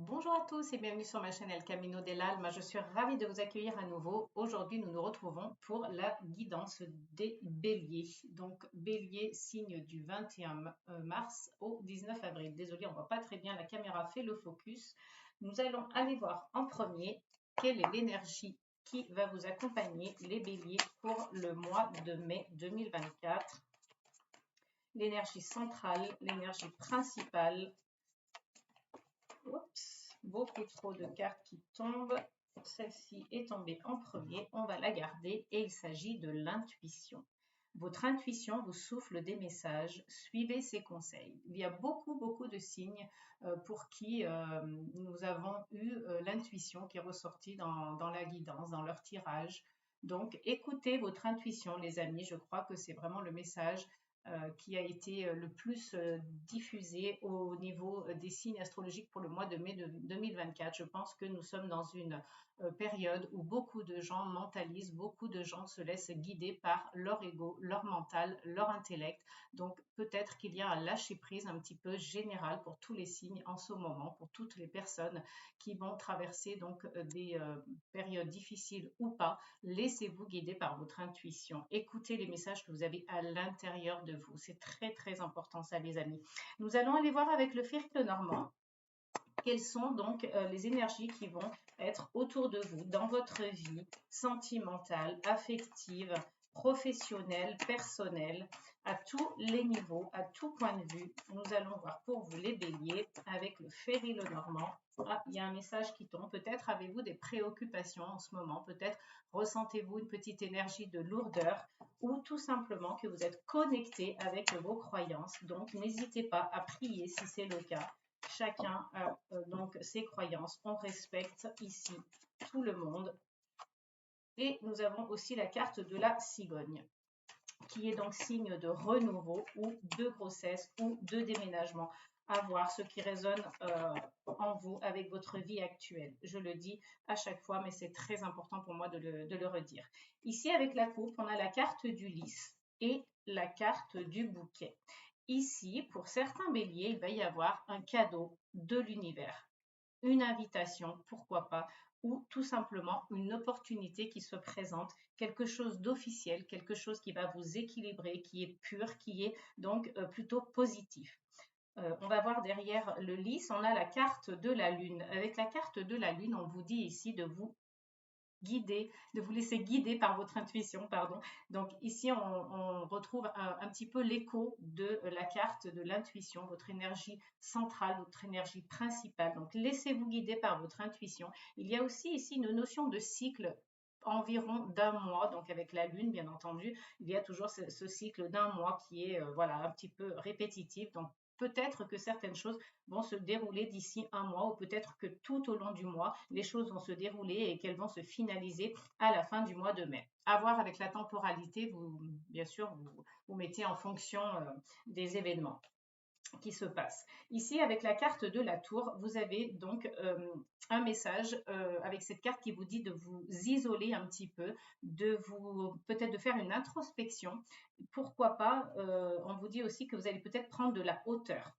Bonjour à tous et bienvenue sur ma chaîne El Camino del Alma. Je suis ravie de vous accueillir à nouveau. Aujourd'hui, nous nous retrouvons pour la guidance des béliers. Donc, bélier, signe du 21 mars au 19 avril. Désolée, on ne voit pas très bien, la caméra fait le focus. Nous allons aller voir en premier quelle est l'énergie qui va vous accompagner, les béliers, pour le mois de mai 2024. L'énergie centrale, l'énergie principale. Oups, beaucoup trop de cartes qui tombent. Celle-ci est tombée en premier, on va la garder et il s'agit de l'intuition. Votre intuition vous souffle des messages, suivez ses conseils. Il y a beaucoup de signes pour qui nous avons eu l'intuition qui est ressortie dans la guidance, dans leur tirage. Donc écoutez votre intuition les amis, je crois que c'est vraiment le message qui a été le plus diffusé au niveau des signes astrologiques pour le mois de mai 2024. Je pense que nous sommes dans une période où beaucoup de gens mentalisent, beaucoup de gens se laissent guider par leur ego, leur mental, leur intellect. Donc peut-être qu'il y a un lâcher-prise un petit peu général pour tous les signes en ce moment, pour toutes les personnes qui vont traverser donc des périodes difficiles ou pas. Laissez-vous guider par votre intuition. Écoutez les messages que vous avez à l'intérieur de vous. C'est très important ça les amis. Nous allons aller voir avec le Fircle normand quelles sont donc les énergies qui vont être autour de vous dans votre vie sentimentale, affective, professionnelle, personnelle, à tous les niveaux, à tout point de vue. Nous allons voir pour vous les béliers avec le Féry le Normand. Ah, il y a un message qui tombe. Peut-être avez-vous des préoccupations en ce moment. Peut-être ressentez-vous une petite énergie de lourdeur ou tout simplement que vous êtes connecté avec vos croyances. Donc, n'hésitez pas à prier si c'est le cas. Chacun a donc ses croyances. On respecte ici tout le monde. Et nous avons aussi la carte de la cigogne, qui est donc signe de renouveau ou de grossesse ou de déménagement. À voir ce qui résonne en vous avec votre vie actuelle. Je le dis à chaque fois, mais c'est très important pour moi de le redire. Ici, avec la coupe, on a la carte du lys et la carte du bouquet. Ici, pour certains béliers, il va y avoir un cadeau de l'univers, une invitation, pourquoi pas, ou tout simplement une opportunité qui se présente, quelque chose d'officiel, quelque chose qui va vous équilibrer, qui est pur, qui est donc plutôt positif. On va voir derrière le lys, on a la carte de la lune. Avec la carte de la lune, on vous dit ici de vous guider, de vous laisser guider par votre intuition, pardon. Donc ici, on retrouve un petit peu l'écho de la carte de l'intuition, votre énergie centrale, votre énergie principale. Donc laissez-vous guider par votre intuition. Il y a aussi ici une notion de cycle environ d'un mois, donc avec la lune bien entendu, il y a toujours ce cycle d'un mois qui est voilà un petit peu répétitif. Donc peut-être que certaines choses vont se dérouler d'ici un mois ou peut-être que tout au long du mois, les choses vont se dérouler et qu'elles vont se finaliser à la fin du mois de mai. À voir avec la temporalité, vous, bien sûr, vous mettez en fonction des événements qui se passent. Ici, avec la carte de la tour, vous avez donc un message avec cette carte qui vous dit de vous isoler un petit peu, de vous peut-être de faire une introspection. Pourquoi pas, on vous dit aussi que vous allez peut-être prendre de la hauteur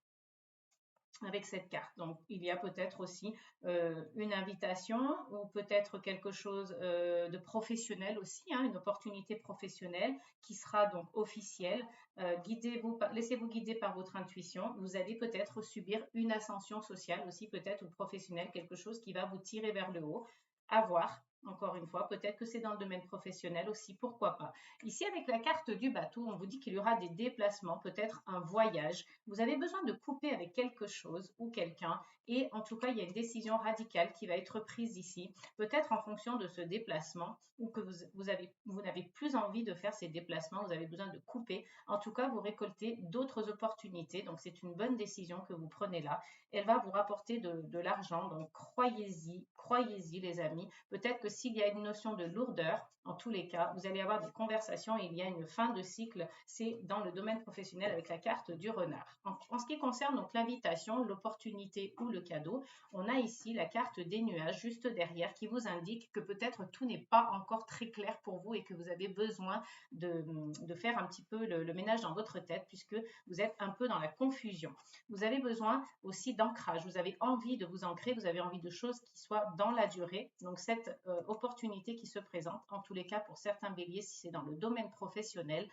avec cette carte. Donc, il y a peut-être aussi une invitation ou peut-être quelque chose de professionnel aussi, hein, une opportunité professionnelle qui sera donc officielle. Laissez-vous guider par votre intuition. Vous allez peut-être subir une ascension sociale aussi, peut-être ou professionnelle, quelque chose qui va vous tirer vers le haut. À voir. Encore une fois, peut-être que c'est dans le domaine professionnel aussi, pourquoi pas. Ici, avec la carte du bateau, on vous dit qu'il y aura des déplacements, peut-être un voyage. Vous avez besoin de couper avec quelque chose ou quelqu'un et en tout cas, il y a une décision radicale qui va être prise ici, peut-être en fonction de ce déplacement ou que vous n'avez plus envie de faire ces déplacements, vous avez besoin de couper. En tout cas, vous récoltez d'autres opportunités, donc c'est une bonne décision que vous prenez là. Elle va vous rapporter de l'argent, donc croyez-y les amis. Peut-être que que s'il y a une notion de lourdeur, en tous les cas, vous allez avoir des conversations et il y a une fin de cycle. C'est dans le domaine professionnel avec la carte du renard. En ce qui concerne donc l'invitation, l'opportunité ou le cadeau, on a ici la carte des nuages juste derrière qui vous indique que peut-être tout n'est pas encore très clair pour vous et que vous avez besoin de faire un petit peu le ménage dans votre tête puisque vous êtes un peu dans la confusion. Vous avez besoin aussi d'ancrage. Vous avez envie de vous ancrer, vous avez envie de choses qui soient dans la durée. Donc cette opportunité qui se présente, en tous les cas pour certains béliers, si c'est dans le domaine professionnel,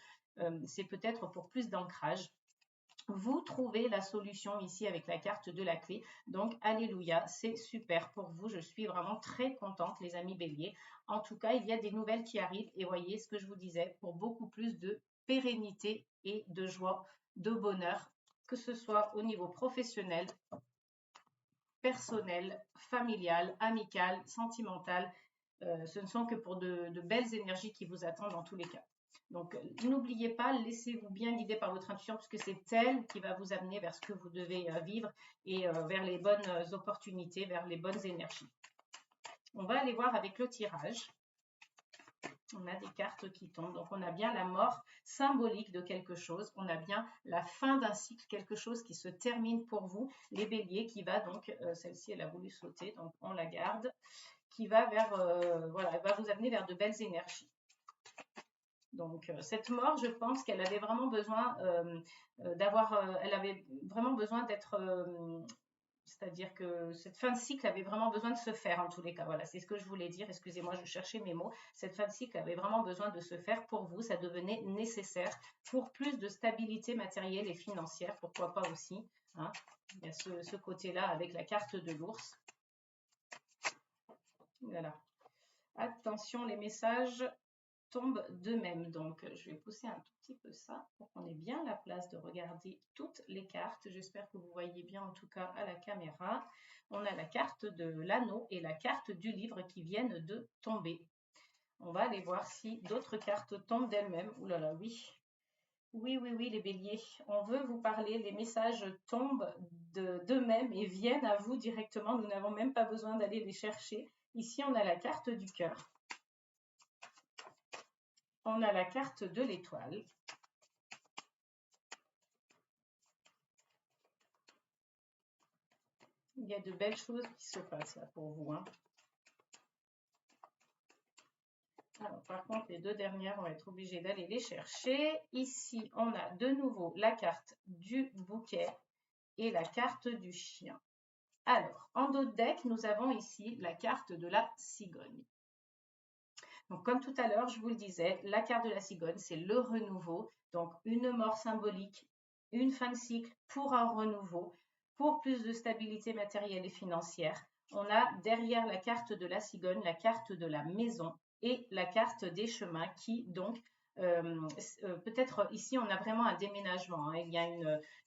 c'est peut-être pour plus d'ancrage. Vous trouvez la solution ici avec la carte de la clé. Donc, alléluia, c'est super pour vous. Je suis vraiment très contente, les amis béliers. En tout cas, il y a des nouvelles qui arrivent. Et voyez ce que je vous disais, pour beaucoup plus de pérennité et de joie, de bonheur, que ce soit au niveau professionnel, personnel, familial, amical, sentimental. Ce ne sont que pour de belles énergies qui vous attendent dans tous les cas. Donc, n'oubliez pas, laissez-vous bien guider par votre intuition puisque c'est elle qui va vous amener vers ce que vous devez vivre et vers les bonnes opportunités, vers les bonnes énergies. On va aller voir avec le tirage. On a des cartes qui tombent. Donc, on a bien la mort symbolique de quelque chose. On a bien la fin d'un cycle, quelque chose qui se termine pour vous, les béliers, qui va donc, celle-ci, elle a voulu sauter, donc on la garde, qui va vers, voilà, elle va vous amener vers de belles énergies. Donc, cette mort, je pense qu'elle avait vraiment besoin elle avait vraiment besoin d'être, c'est-à-dire que cette fin de cycle avait vraiment besoin de se faire en tous les cas. Voilà, c'est ce que je voulais dire. Excusez-moi, je cherchais mes mots. Cette fin de cycle avait vraiment besoin de se faire pour vous. Ça devenait nécessaire pour plus de stabilité matérielle et financière. Pourquoi pas aussi, hein. Il y a ce côté-là avec la carte de l'ours. Voilà. Attention, les messages tombent d'eux-mêmes. Donc, je vais pousser un tout petit peu ça pour qu'on ait bien la place de regarder toutes les cartes. J'espère que vous voyez bien en tout cas à la caméra. On a la carte de l'anneau et la carte du livre qui viennent de tomber. On va aller voir si d'autres cartes tombent d'elles-mêmes. Ouh là là, oui. Oui, oui, oui, les béliers. On veut vous parler. Les messages tombent d'eux-mêmes et viennent à vous directement. Nous n'avons même pas besoin d'aller les chercher. Ici, on a la carte du cœur. On a la carte de l'étoile. Il y a de belles choses qui se passent là pour vous, hein. Alors, par contre, les deux dernières, on va être obligé d'aller les chercher. Ici, on a de nouveau la carte du bouquet et la carte du chien. Alors, en dos de deck, nous avons ici la carte de la cigogne. Donc, comme tout à l'heure, je vous le disais, la carte de la cigogne, c'est le renouveau. Donc, une mort symbolique, une fin de cycle pour un renouveau, pour plus de stabilité matérielle et financière. On a derrière la carte de la cigogne, la carte de la maison et la carte des chemins qui, donc, peut-être ici, on a vraiment un déménagement, hein. Il y a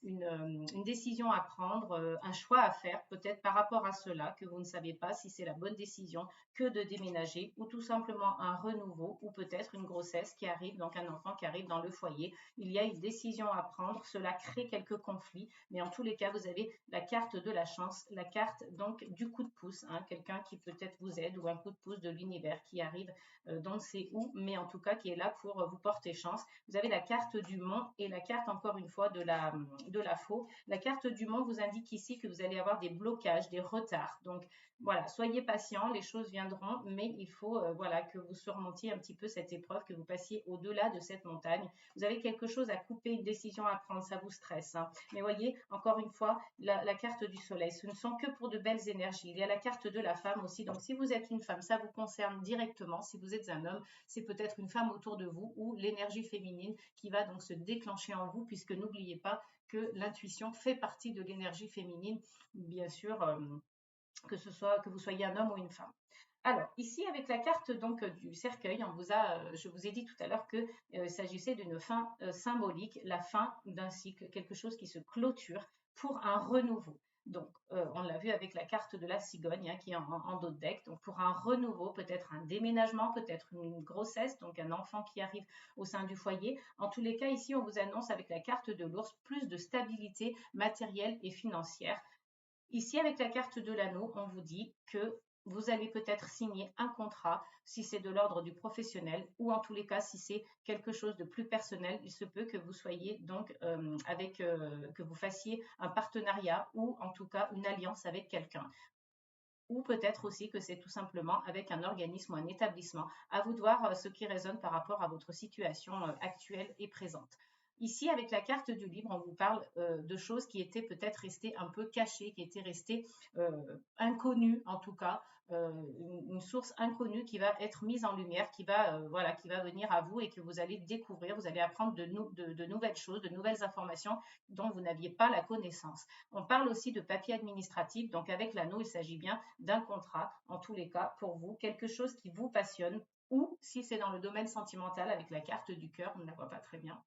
une décision à prendre, un choix à faire, peut-être par rapport à cela, que vous ne savez pas si c'est la bonne décision que de déménager ou tout simplement un renouveau ou peut-être une grossesse qui arrive, donc un enfant qui arrive dans le foyer. Il y a une décision à prendre, cela crée quelques conflits, mais en tous les cas, vous avez la carte de la chance, la carte donc du coup de pouce, hein, quelqu'un qui peut-être vous aide ou un coup de pouce de l'univers qui arrive, dont on sait où, mais en tout cas qui est là pour vous porter chance. Vous avez la carte du mont et la carte encore une fois de la faux. La carte du mont vous indique ici que vous allez avoir des blocages, des retards. Donc voilà, soyez patient, les choses viendront, mais il faut voilà, que vous surmontiez un petit peu cette épreuve, que vous passiez au-delà de cette montagne. Vous avez quelque chose à couper, une décision à prendre, ça vous stresse, hein. Mais voyez, encore une fois, la carte du soleil, ce ne sont que pour de belles énergies. Il y a la carte de la femme aussi, donc si vous êtes une femme, ça vous concerne directement. Si vous êtes un homme, c'est peut-être une femme autour de vous ou l'énergie féminine qui va donc se déclencher en vous, puisque n'oubliez pas que l'intuition fait partie de l'énergie féminine, bien sûr, que vous soyez un homme ou une femme. Alors, ici, avec la carte donc du cercueil, je vous ai dit tout à l'heure qu'il s'agissait d'une fin symbolique, la fin d'un cycle, quelque chose qui se clôture pour un renouveau. Donc, on l'a vu avec la carte de la cigogne, hein, qui est en dos de deck. Donc, pour un renouveau, peut-être un déménagement, peut-être une grossesse, donc un enfant qui arrive au sein du foyer. En tous les cas, ici, on vous annonce avec la carte de l'ours plus de stabilité matérielle et financière. Ici, avec la carte de l'anneau, on vous dit que vous allez peut-être signer un contrat si c'est de l'ordre du professionnel ou en tous les cas si c'est quelque chose de plus personnel, il se peut que vous soyez donc que vous fassiez un partenariat ou en tout cas une alliance avec quelqu'un. Ou peut-être aussi que c'est tout simplement avec un organisme ou un établissement. À vous de voir ce qui résonne par rapport à votre situation actuelle et présente. Ici, avec la carte du libre, on vous parle de choses qui étaient peut-être restées un peu cachées, qui étaient restées inconnues en tout cas, une source inconnue qui va être mise en lumière, voilà, qui va venir à vous et que vous allez découvrir, vous allez apprendre de nouvelles choses, de nouvelles informations dont vous n'aviez pas la connaissance. On parle aussi de papier administratif, donc avec l'anneau, il s'agit bien d'un contrat, en tous les cas, pour vous, quelque chose qui vous passionne, ou si c'est dans le domaine sentimental avec la carte du cœur, on ne la voit pas très bien.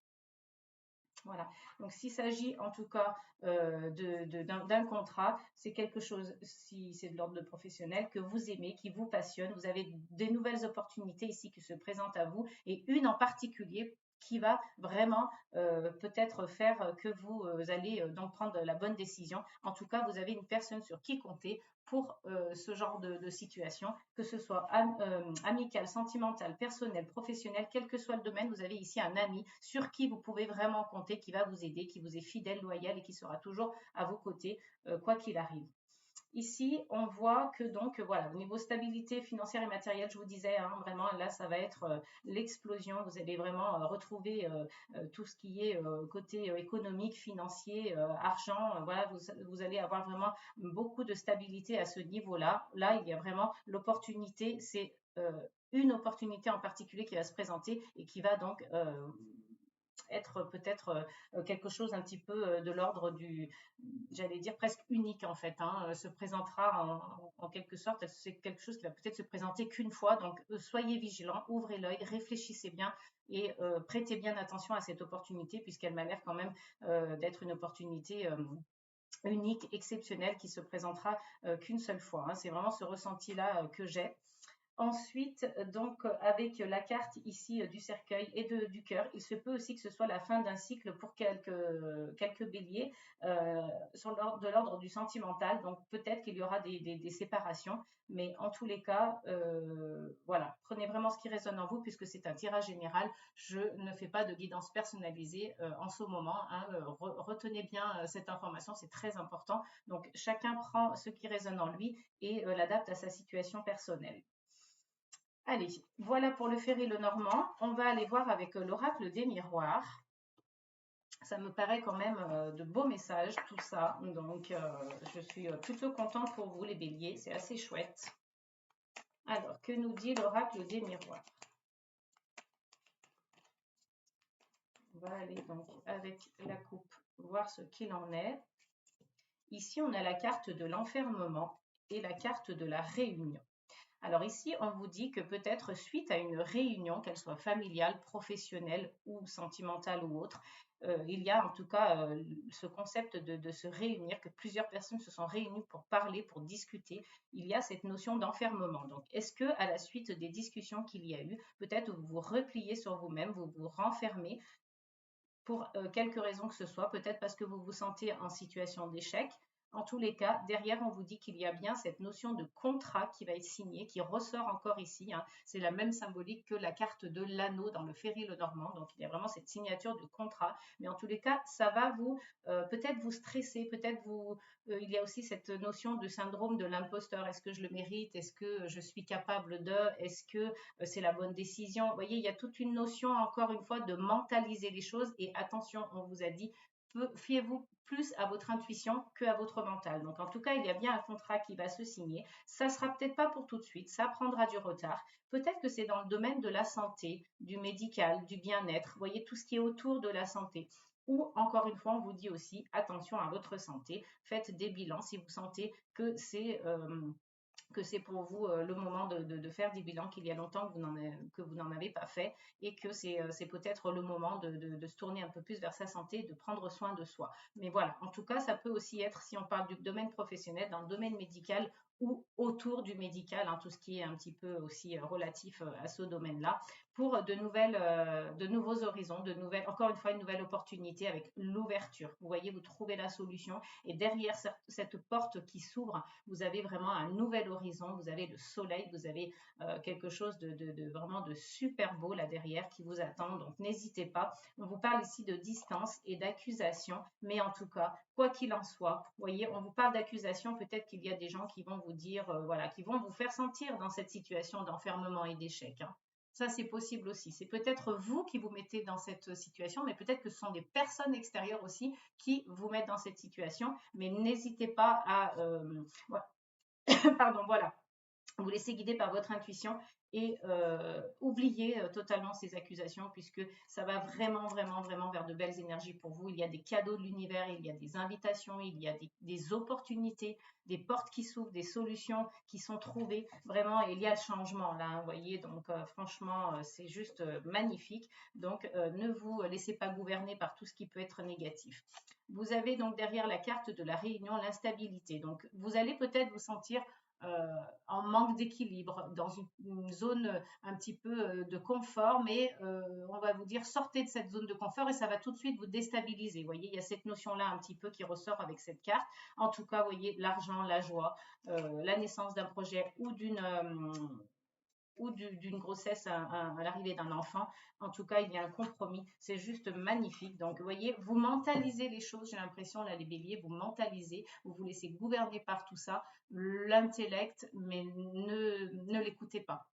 Voilà. Donc, s'il s'agit en tout cas d'un contrat, c'est quelque chose, si c'est de l'ordre de professionnel, que vous aimez, qui vous passionne. Vous avez des nouvelles opportunités ici qui se présentent à vous et une en particulier qui va vraiment peut-être faire que vous allez donc prendre la bonne décision. En tout cas, vous avez une personne sur qui compter pour ce genre de situation, que ce soit amical, sentimental, personnel, professionnel, quel que soit le domaine, vous avez ici un ami sur qui vous pouvez vraiment compter, qui va vous aider, qui vous est fidèle, loyal et qui sera toujours à vos côtés, quoi qu'il arrive. Ici, on voit que donc, voilà, au niveau stabilité financière et matérielle, je vous disais, hein, vraiment, là, ça va être l'explosion. Vous allez vraiment retrouver tout ce qui est côté économique, financier, argent. Voilà, vous allez avoir vraiment beaucoup de stabilité à ce niveau-là. Là, il y a vraiment l'opportunité, c'est une opportunité en particulier qui va se présenter et qui va donc être peut-être quelque chose un petit peu de l'ordre du, j'allais dire presque unique en fait, hein, se présentera en quelque sorte, c'est quelque chose qui va peut-être se présenter qu'une fois, donc soyez vigilants, ouvrez l'œil, réfléchissez bien et prêtez bien attention à cette opportunité puisqu'elle m'a l'air quand même d'être une opportunité unique, exceptionnelle qui se présentera qu'une seule fois, hein. C'est vraiment ce ressenti-là que j'ai. Ensuite, donc, avec la carte ici du cercueil et du cœur, il se peut aussi que ce soit la fin d'un cycle pour quelques béliers de l'ordre du sentimental. Donc, peut-être qu'il y aura des séparations, mais en tous les cas, voilà, prenez vraiment ce qui résonne en vous puisque c'est un tirage général. Je ne fais pas de guidance personnalisée en ce moment, hein. Retenez bien cette information, c'est très important. Donc, chacun prend ce qui résonne en lui et l'adapte à sa situation personnelle. Allez, voilà pour le Ferry le Normand. On va aller voir avec l'oracle des miroirs. Ça me paraît quand même de beaux messages, tout ça. Donc, je suis plutôt contente pour vous, les béliers. C'est assez chouette. Alors, que nous dit l'oracle des miroirs? On va aller donc avec la coupe voir ce qu'il en est. Ici, on a la carte de l'enfermement et la carte de la réunion. Alors ici, on vous dit que peut-être suite à une réunion, qu'elle soit familiale, professionnelle ou sentimentale ou autre, il y a en tout cas ce concept de se réunir, que plusieurs personnes se sont réunies pour parler, pour discuter. Il y a cette notion d'enfermement. Donc, est-ce que à la suite des discussions qu'il y a eu, peut-être vous vous repliez sur vous-même, vous vous renfermez pour quelque raison que ce soit, peut-être parce que vous vous sentez en situation d'échec. En tous les cas, derrière, on vous dit qu'il y a bien cette notion de contrat qui va être signé, qui ressort encore ici, hein. C'est la même symbolique que la carte de l'anneau dans le Ferry le Normand. Donc, il y a vraiment cette signature de contrat. Mais en tous les cas, ça va vous peut-être vous stresser, il y a aussi cette notion de syndrome de l'imposteur. Est-ce que je le mérite? Est-ce que je suis capable de? Est-ce que c'est la bonne décision? Vous voyez, il y a toute une notion, encore une fois, de mentaliser les choses. Et attention, on vous a dit, fiez-vous plus à votre intuition qu'à votre mental. Donc en tout cas, il y a bien un contrat qui va se signer. Ça sera peut-être pas pour tout de suite, ça prendra du retard. Peut-être que c'est dans le domaine de la santé, du médical, du bien-être. Vous voyez, tout ce qui est autour de la santé. Ou encore une fois, on vous dit aussi attention à votre santé. Faites des bilans si vous sentez que c'est pour vous le moment de faire des bilans, qu'il y a longtemps que vous n'en avez pas fait et que c'est peut-être le moment de se tourner un peu plus vers sa santé, de prendre soin de soi. Mais voilà, en tout cas, ça peut aussi être, si on parle du domaine professionnel, dans le domaine médical ou autour du médical, hein, tout ce qui est un petit peu aussi relatif à ce domaine-là. pour de nouveaux horizons, encore une fois, une nouvelle opportunité avec l'ouverture. Vous voyez, vous trouvez la solution et derrière cette porte qui s'ouvre, vous avez vraiment un nouvel horizon, vous avez le soleil, vous avez quelque chose vraiment de super beau là derrière qui vous attend. Donc, n'hésitez pas. On vous parle ici de distance et d'accusation, mais en tout cas, quoi qu'il en soit, vous voyez, on vous parle d'accusation, peut-être qu'il y a des gens qui vont vous dire, voilà, qui vont vous faire sentir dans cette situation d'enfermement et d'échec. Hein. Ça, c'est possible aussi. C'est peut-être vous qui vous mettez dans cette situation, mais peut-être que ce sont des personnes extérieures aussi qui vous mettent dans cette situation. Mais n'hésitez pas à... pardon, voilà. Vous laissez guider par votre intuition et oubliez totalement ces accusations puisque ça va vraiment, vraiment, vraiment vers de belles énergies pour vous. Il y a des cadeaux de l'univers, il y a des invitations, il y a des opportunités, des portes qui s'ouvrent, des solutions qui sont trouvées. Vraiment, il y a le changement là, vous voyez. Donc, franchement, c'est juste magnifique. Donc, ne vous laissez pas gouverner par tout ce qui peut être négatif. Vous avez donc derrière la carte de la réunion l'instabilité. Donc, vous allez peut-être vous sentir en manque d'équilibre, dans une zone un petit peu de confort, mais on va vous dire sortez de cette zone de confort et ça va tout de suite vous déstabiliser. Vous voyez, il y a cette notion-là un petit peu qui ressort avec cette carte. En tout cas, vous voyez, l'argent, la joie, la naissance d'un projet ou d'une grossesse à l'arrivée d'un enfant. En tout cas, il y a un compromis. C'est juste magnifique. Donc, vous voyez, vous mentalisez les choses. J'ai l'impression, là, les béliers, vous mentalisez. Vous vous laissez gouverner par tout ça. L'intellect, mais ne l'écoutez pas.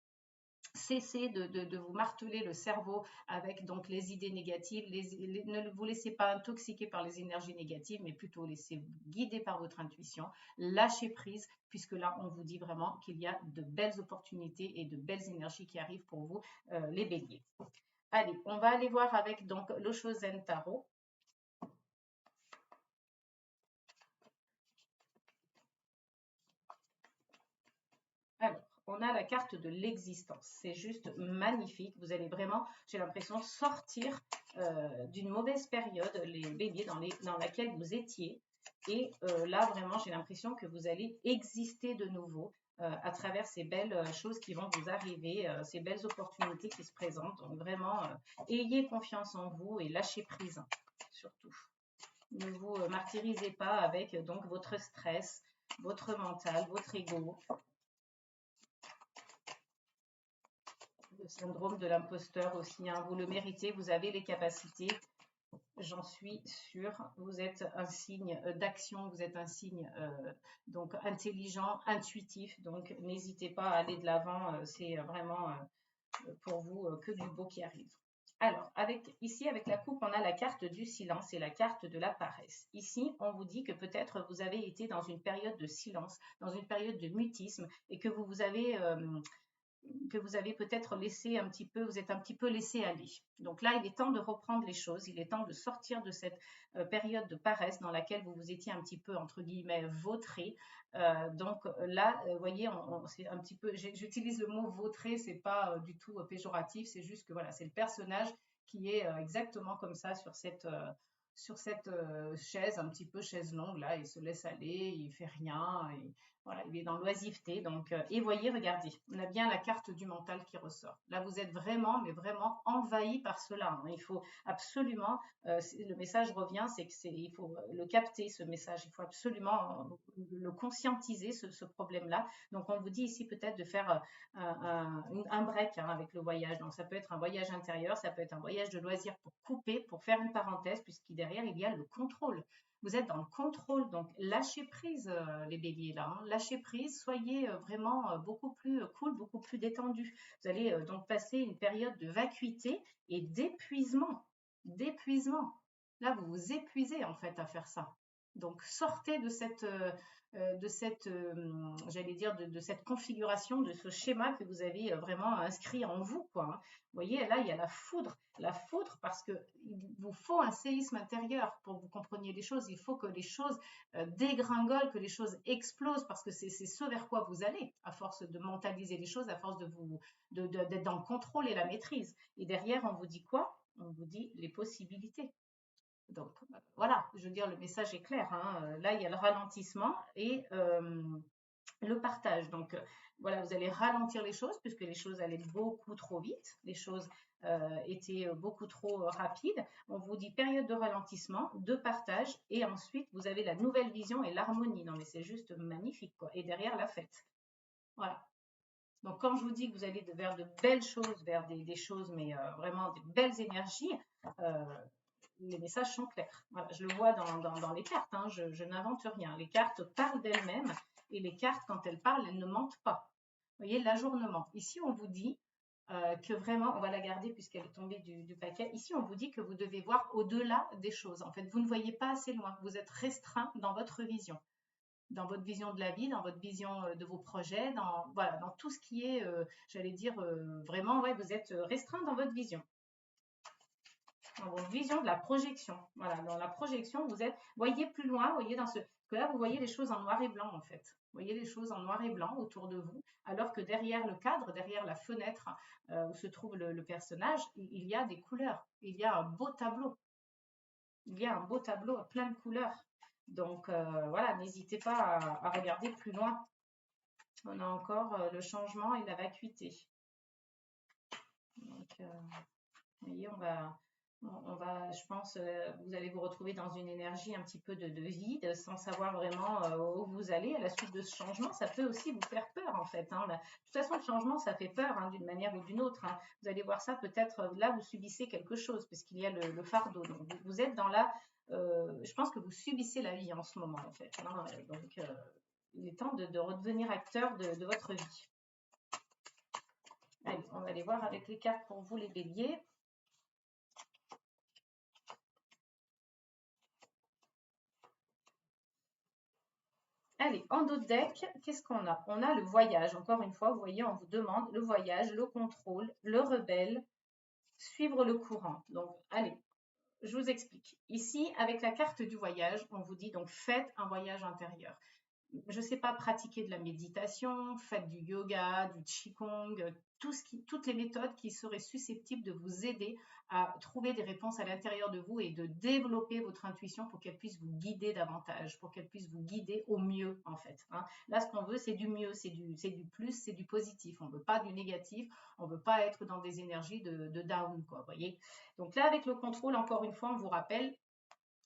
Cessez de vous marteler le cerveau avec donc les idées négatives. Ne vous laissez pas intoxiquer par les énergies négatives, mais plutôt laissez-vous guider par votre intuition. Lâchez prise, puisque là, on vous dit vraiment qu'il y a de belles opportunités et de belles énergies qui arrivent pour vous, les béliers. Allez, on va aller voir avec donc l'Oshozen Tarot. Alors, on a la carte de l'existence. C'est juste magnifique. Vous allez vraiment, j'ai l'impression, sortir d'une mauvaise période, les béliers, dans laquelle vous étiez. Et là, vraiment, j'ai l'impression que vous allez exister de nouveau à travers ces belles choses qui vont vous arriver, ces belles opportunités qui se présentent. Donc, vraiment, ayez confiance en vous et lâchez prise, surtout. Ne vous martyrisez pas avec donc votre stress, votre mental, votre ego. Le syndrome de l'imposteur aussi, hein. Vous le méritez, vous avez les capacités, j'en suis sûre. Vous êtes un signe d'action, vous êtes un signe donc intelligent, intuitif, donc n'hésitez pas à aller de l'avant, c'est vraiment pour vous que du beau qui arrive. Alors, ici, avec la coupe, on a la carte du silence et la carte de la paresse. Ici, on vous dit que peut-être vous avez été dans une période de silence, dans une période de mutisme, et que vous avez peut-être laissé un petit peu, vous êtes un petit peu laissé aller. Donc là, il est temps de reprendre les choses, il est temps de sortir de cette période de paresse dans laquelle vous vous étiez un petit peu, entre guillemets, vautré. Donc là, vous voyez, c'est un petit peu, j'utilise le mot vautré, c'est pas du tout péjoratif, c'est juste que voilà, c'est le personnage qui est exactement comme ça sur cette chaise, un petit peu chaise longue, là, il se laisse aller, il fait rien, et voilà, il est dans l'oisiveté. Donc, et voyez, regardez, on a bien la carte du mental qui ressort. Là, vous êtes vraiment, mais vraiment envahi par cela. Hein. Il faut absolument, le message revient, il faut le capter, ce message. Il faut absolument le conscientiser, ce problème-là. Donc, on vous dit ici peut-être de faire un break hein, avec le voyage. Donc, ça peut être un voyage intérieur, ça peut être un voyage de loisir pour couper, pour faire une parenthèse, puisqu'il derrière, il y a le contrôle. Vous êtes dans le contrôle, donc lâchez prise les béliers là, hein. Lâchez prise, soyez vraiment beaucoup plus cool, beaucoup plus détendu. Vous allez donc passer une période de vacuité et d'épuisement. D'épuisement. Là, vous vous épuisez en fait à faire ça. Donc sortez de cette j'allais dire, de cette configuration, de ce schéma que vous avez vraiment inscrit en vous, quoi. Hein. Vous voyez, là, il y a la foudre parce qu'il vous faut un séisme intérieur pour que vous compreniez les choses. Il faut que les choses dégringolent, que les choses explosent, parce que c'est ce vers quoi vous allez, à force de mentaliser les choses, à force d'être dans le contrôle et la maîtrise. Et derrière, on vous dit quoi? On vous dit les possibilités. Donc voilà, je veux dire, le message est clair. Hein. Là, il y a le ralentissement et le partage. Donc, voilà, vous allez ralentir les choses puisque les choses allaient beaucoup trop vite, les choses étaient beaucoup trop rapides. On vous dit période de ralentissement, de partage, et ensuite vous avez la nouvelle vision et l'harmonie. Non, mais c'est juste magnifique, quoi. Et derrière la fête. Voilà. Donc, quand je vous dis que vous allez vers de belles choses, vers des choses, mais vraiment des belles énergies, euh, les messages sont clairs. Voilà, je le vois dans les cartes, hein, je n'invente rien. Les cartes parlent d'elles-mêmes et les cartes, quand elles parlent, elles ne mentent pas. Vous voyez, l'ajournement. Ici, on vous dit que vraiment, on va la garder puisqu'elle est tombée du paquet. Ici, on vous dit que vous devez voir au-delà des choses. En fait, vous ne voyez pas assez loin. Vous êtes restreint dans votre vision. Dans votre vision de la vie, dans votre vision de vos projets, voilà, dans tout ce qui est, j'allais dire, vraiment, ouais, vous êtes restreint dans votre vision. Dans votre vision de la projection. Voilà, dans la projection, vous êtes, voyez plus loin, voyez dans ce, que là, vous voyez les choses en noir et blanc, en fait. Vous voyez les choses en noir et blanc autour de vous, alors que derrière le cadre, derrière la fenêtre où se trouve le personnage, il y a des couleurs. Il y a un beau tableau. Il y a un beau tableau à plein de couleurs. Donc, voilà, n'hésitez pas à regarder plus loin. On a encore le changement et la vacuité. Donc, vous voyez, je pense, vous allez vous retrouver dans une énergie un petit peu de vide, sans savoir vraiment où vous allez. À la suite de ce changement, ça peut aussi vous faire peur, en fait. Hein. De toute façon, le changement, ça fait peur, hein, d'une manière ou d'une autre. Hein. Vous allez voir ça, peut-être, là, vous subissez quelque chose, parce qu'il y a le fardeau. Donc, vous êtes dans la... je pense que vous subissez la vie en ce moment, en fait. Hein. Donc, il est temps de redevenir acteur de votre vie. Allez, on va aller voir avec les cartes pour vous, les béliers. Allez, en dos de deck, qu'est-ce qu'on a? On a le voyage. Encore une fois, vous voyez, on vous demande le voyage, le contrôle, le rebelle, suivre le courant. Donc, allez, je vous explique. Ici, avec la carte du voyage, on vous dit donc faites un voyage intérieur. Je ne sais pas, pratiquer de la méditation, faites du yoga, du qigong, toutes les méthodes qui seraient susceptibles de vous aider à trouver des réponses à l'intérieur de vous et de développer votre intuition pour qu'elle puisse vous guider davantage, pour qu'elle puisse vous guider au mieux, en fait. Hein. Là, ce qu'on veut, c'est du mieux, c'est du plus, c'est du positif. On ne veut pas du négatif, on ne veut pas être dans des énergies de down, quoi, voyez. Donc là, avec le contrôle, encore une fois, on vous rappelle,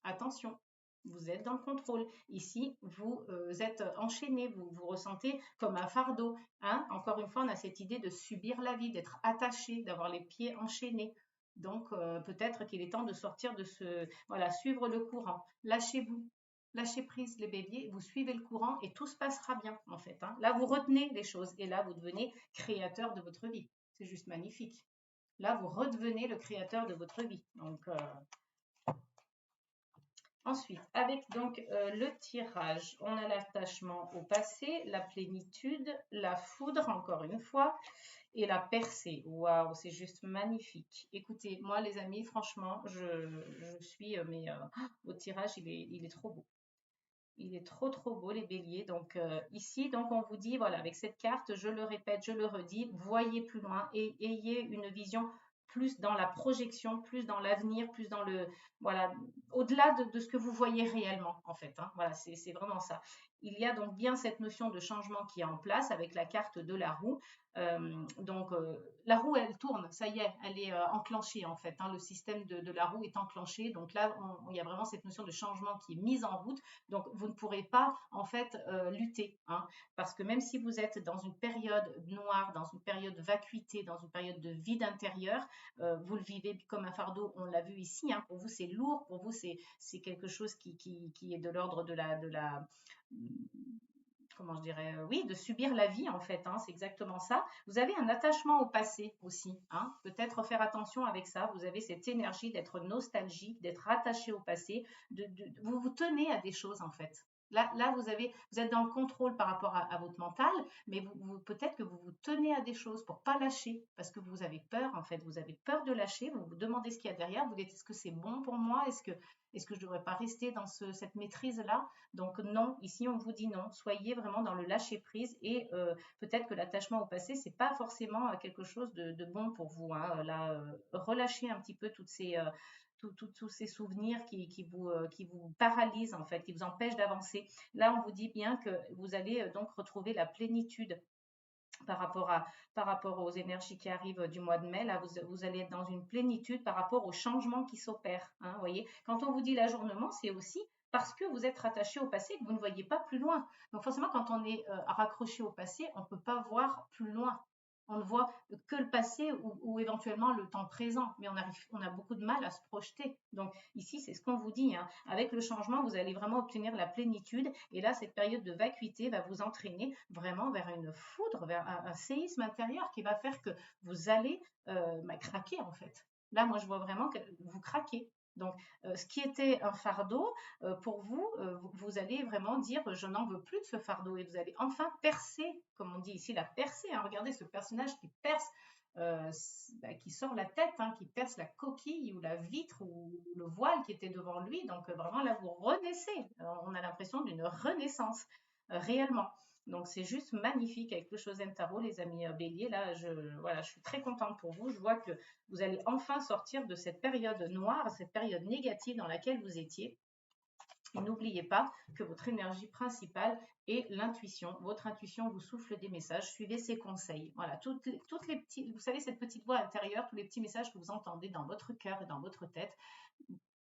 attention, vous êtes dans le contrôle. Ici, vous êtes enchaîné, vous ressentez comme un fardeau. Hein. Encore une fois, on a cette idée de subir la vie, d'être attaché, d'avoir les pieds enchaînés. Donc, peut-être qu'il est temps de sortir de ce... Voilà, suivre le courant. Lâchez-vous. Lâchez prise, les béliers, vous suivez le courant et tout se passera bien, en fait. Hein. Là, vous retenez les choses et là, vous devenez créateur de votre vie. C'est juste magnifique. Là, vous redevenez le créateur de votre vie. Donc, ensuite, avec donc le tirage, on a l'attachement au passé, la plénitude, la foudre, encore une fois, et la percée. Waouh, c'est juste magnifique. Écoutez, moi les amis, franchement, je suis, votre tirage, il est trop beau. Il est trop trop beau les béliers. Donc ici, donc on vous dit, voilà, avec cette carte, je le répète, je le redis, voyez plus loin et ayez une vision plus dans la projection, plus dans l'avenir, plus dans le, voilà, au-delà de ce que vous voyez réellement, en fait. Hein. Voilà, c'est vraiment ça. Il y a donc bien cette notion de changement qui est en place avec la carte de la roue. Donc, la roue, elle tourne, ça y est, elle est enclenchée en fait. Hein, le système de la roue est enclenché. Donc là, il y a vraiment cette notion de changement qui est mise en route. Donc, vous ne pourrez pas en fait lutter. Hein, parce que même si vous êtes dans une période noire, dans une période vacuité, dans une période de vide intérieur, vous le vivez comme un fardeau, on l'a vu ici. Hein, pour vous, c'est lourd. Pour vous, c'est quelque chose qui est de l'ordre de la comment je dirais, oui, de subir la vie en fait, hein, c'est exactement ça. Vous avez un attachement au passé aussi, hein, peut-être faire attention avec ça. Vous avez cette énergie d'être nostalgique, d'être attaché au passé, vous vous tenez à des choses en fait. Là vous êtes dans le contrôle par rapport à votre mental, mais peut-être que vous vous tenez à des choses pour pas lâcher, parce que vous avez peur en fait, vous avez peur de lâcher, vous vous demandez ce qu'il y a derrière, vous dites est-ce que c'est bon pour moi, est-ce que je devrais pas rester dans cette maîtrise-là? Donc non, ici on vous dit non. Soyez vraiment dans le lâcher prise et peut-être que l'attachement au passé c'est pas forcément quelque chose de bon pour vous. Hein. Là, relâchez un petit peu tous ces souvenirs qui vous paralysent en fait, qui vous empêchent d'avancer. Là, on vous dit bien que vous allez donc retrouver la plénitude par rapport aux énergies qui arrivent du mois de mai. Là, vous allez être dans une plénitude par rapport aux changements qui s'opèrent. Hein, voyez, quand on vous dit l'ajournement, c'est aussi parce que vous êtes rattaché au passé, que vous ne voyez pas plus loin. Donc forcément, quand on est raccroché au passé, on ne peut pas voir plus loin. On ne voit que le passé ou éventuellement le temps présent, mais on a beaucoup de mal à se projeter. Donc ici, c'est ce qu'on vous dit. Hein. Avec le changement, vous allez vraiment obtenir la plénitude. Et là, cette période de vacuité va vous entraîner vraiment vers une foudre, vers un séisme intérieur qui va faire que vous allez craquer en fait. Là, moi, je vois vraiment que vous craquez. Donc, ce qui était un fardeau, pour vous, vous allez vraiment dire je n'en veux plus de ce fardeau et vous allez enfin percer, comme on dit ici, la percer. Hein. Regardez ce personnage qui perce, qui sort la tête, hein, qui perce la coquille ou la vitre ou le voile qui était devant lui. Donc, vraiment là, vous renaissez. Alors, on a l'impression d'une renaissance, réellement. Donc, c'est juste magnifique avec le Chosen Tarot, les amis béliers. Là, voilà, je suis très contente pour vous. Je vois que vous allez enfin sortir de cette période noire, cette période négative dans laquelle vous étiez. Et n'oubliez pas que votre énergie principale est l'intuition. Votre intuition vous souffle des messages. Suivez ses conseils. Voilà, toutes les petites, vous savez, cette petite voix intérieure, tous les petits messages que vous entendez dans votre cœur et dans votre tête,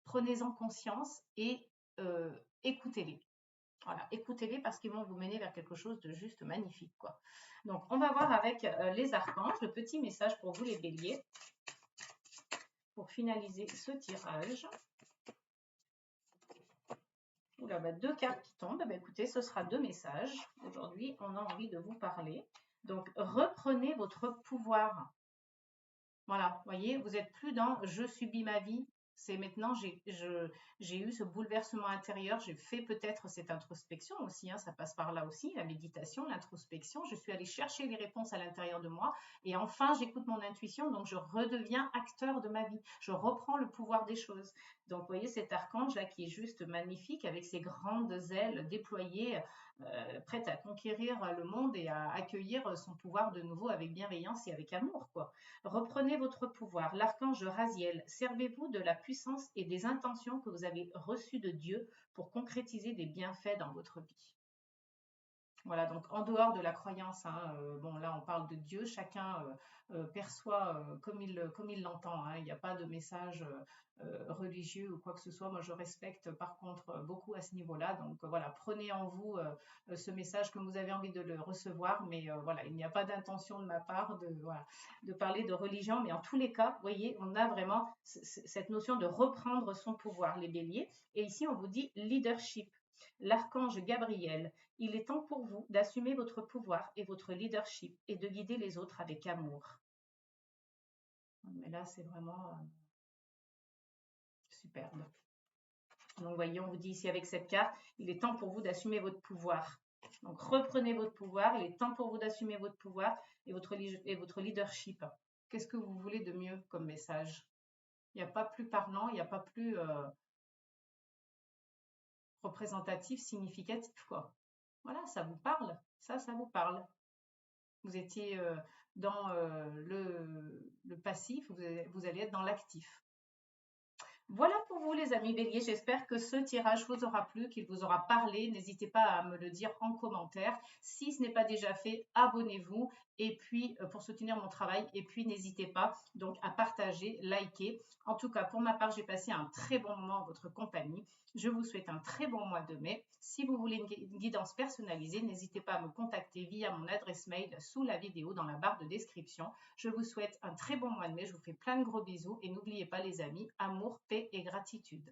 prenez-en conscience et écoutez-les. Voilà, écoutez-les parce qu'ils vont vous mener vers quelque chose de juste magnifique, quoi. Donc, on va voir avec les archanges, le petit message pour vous, les béliers, pour finaliser ce tirage. Oula, deux cartes qui tombent. Écoutez, ce sera 2 messages. Aujourd'hui, on a envie de vous parler. Donc, reprenez votre pouvoir. Voilà, voyez, vous n'êtes plus dans « je subis ma vie ». C'est maintenant, j'ai eu ce bouleversement intérieur, j'ai fait peut-être cette introspection aussi, hein, ça passe par là aussi, la méditation, l'introspection. Je suis allée chercher les réponses à l'intérieur de moi et enfin, j'écoute mon intuition, donc je redeviens acteur de ma vie. Je reprends le pouvoir des choses. Donc, vous voyez cet archange-là qui est juste magnifique avec ses grandes ailes déployées, prête à conquérir le monde et à accueillir son pouvoir de nouveau avec bienveillance et avec amour, quoi. Reprenez votre pouvoir. L'archange Raziel, servez-vous de la puissance et des intentions que vous avez reçues de Dieu pour concrétiser des bienfaits dans votre vie. Voilà, donc en dehors de la croyance, hein, bon là on parle de Dieu, chacun perçoit comme il l'entend, hein, il n'y a pas de message religieux ou quoi que ce soit. Moi je respecte par contre beaucoup à ce niveau-là, donc voilà, prenez en vous ce message comme vous avez envie de le recevoir, mais voilà, il n'y a pas d'intention de ma part de parler de religion, mais en tous les cas, vous voyez, on a vraiment cette notion de reprendre son pouvoir, les béliers, et ici on vous dit leadership. L'archange Gabriel, il est temps pour vous d'assumer votre pouvoir et votre leadership et de guider les autres avec amour. Mais là, c'est vraiment superbe. Donc, voyez, on vous dit ici avec cette carte, il est temps pour vous d'assumer votre pouvoir. Donc, reprenez votre pouvoir, il est temps pour vous d'assumer votre pouvoir et votre leadership. Qu'est-ce que vous voulez de mieux comme message? Il n'y a pas plus parlant, il n'y a pas plus représentatif, significatif, quoi. Voilà, ça vous parle, ça vous parle. Vous étiez dans le passif, vous allez être dans l'actif. Voilà pour vous les amis béliers, j'espère que ce tirage vous aura plu, qu'il vous aura parlé. N'hésitez pas à me le dire en commentaire. Si ce n'est pas déjà fait, abonnez-vous et puis pour soutenir mon travail. Et puis n'hésitez pas donc à partager, liker. En tout cas, pour ma part, j'ai passé un très bon moment en votre compagnie. Je vous souhaite un très bon mois de mai. Si vous voulez une guidance personnalisée, n'hésitez pas à me contacter via mon adresse mail sous la vidéo dans la barre de description. Je vous souhaite un très bon mois de mai. Je vous fais plein de gros bisous et n'oubliez pas les amis, amour, paix et gratitude.